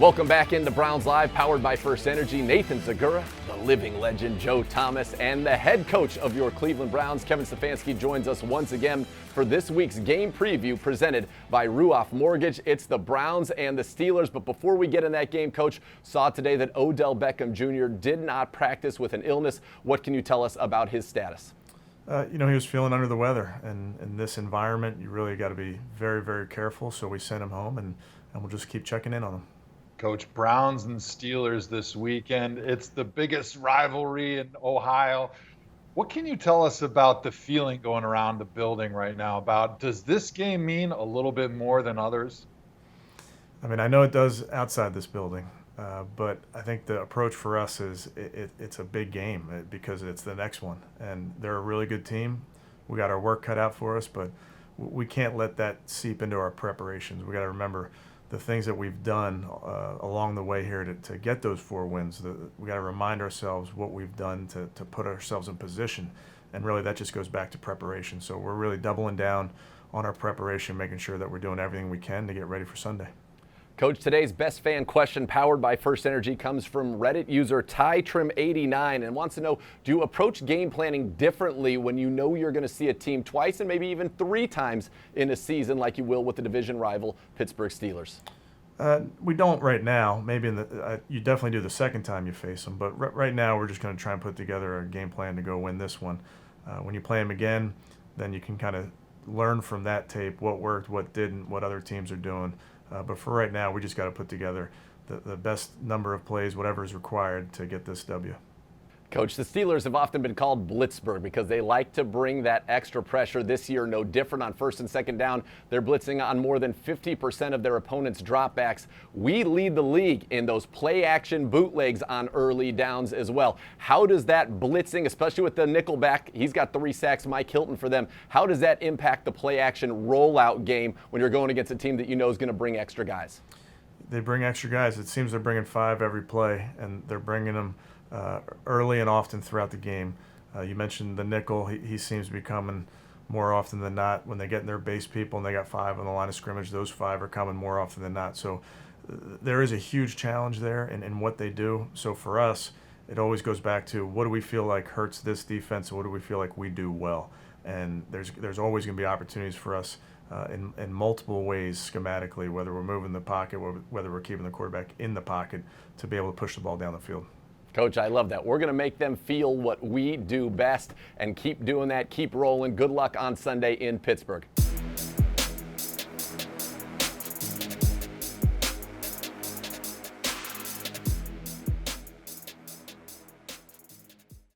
Welcome back into Browns Live, powered by First Energy. Nathan Zegura, the living legend Joe Thomas, and the head coach of your Cleveland Browns, Kevin Stefanski, joins us once again for this week's game preview presented by Ruoff Mortgage. It's the Browns and the Steelers, but before we get in that game, Coach, saw today that Odell Beckham Jr. did not practice with an illness. What can you tell us about his status? He was feeling under the weather, and in this environment, you really got to be very, very careful. So we sent him home, and we'll just keep checking in on him. Coach, Browns and Steelers this weekend. It's the biggest rivalry in Ohio. What can you tell us about the feeling going around the building right now about, does this game mean a little bit more than others? I mean, I know it does outside this building, but I think the approach for us is it's a big game because it's the next one, and they're a really good team. We got our work cut out for us, but we can't let that seep into our preparations. We got to remember the things that we've done along the way here to get those 4 wins. We got to remind ourselves what we've done to put ourselves in position, and really that just goes back to preparation. So we're really doubling down on our preparation, making sure that we're doing everything we can to get ready for Sunday. Coach, today's best fan question, powered by First Energy, comes from Reddit user TyTrim89 and wants to know, do you approach game planning differently when you know you're going to see a team twice and maybe even 3 times in a season like you will with the division rival Pittsburgh Steelers? We don't right now. Maybe you definitely do the second time you face them, but right now we're just going to try and put together a game plan to go win this one. When you play them again, then you can kind of learn from that tape what worked, what didn't, what other teams are doing. But for right now, we just got to put together the best number of plays, whatever is required to get this W. Coach, the Steelers have often been called Blitzburgh because they like to bring that extra pressure. This year, no different. On first and second down, they're blitzing on more than 50% of their opponents' dropbacks. We lead the league in those play-action bootlegs on early downs as well. How does that blitzing, especially with the nickelback, he's got 3 sacks, Mike Hilton for them, how does that impact the play-action rollout game when you're going against a team that you know is going to bring extra guys? They bring extra guys. It seems they're bringing 5 every play, and they're bringing them early and often throughout the game. You mentioned the nickel. He seems to be coming more often than not. When they get in their base people and they got 5 on the line of scrimmage, those 5 are coming more often than not. So there is a huge challenge there in what they do. So for us, it always goes back to what do we feel like hurts this defense and what do we feel like we do well. And there's always going to be opportunities for us in multiple ways schematically, whether we're moving the pocket, whether we're keeping the quarterback in the pocket, to be able to push the ball down the field. Coach, I love that. We're going to make them feel what we do best and keep doing that. Keep rolling. Good luck on Sunday in Pittsburgh.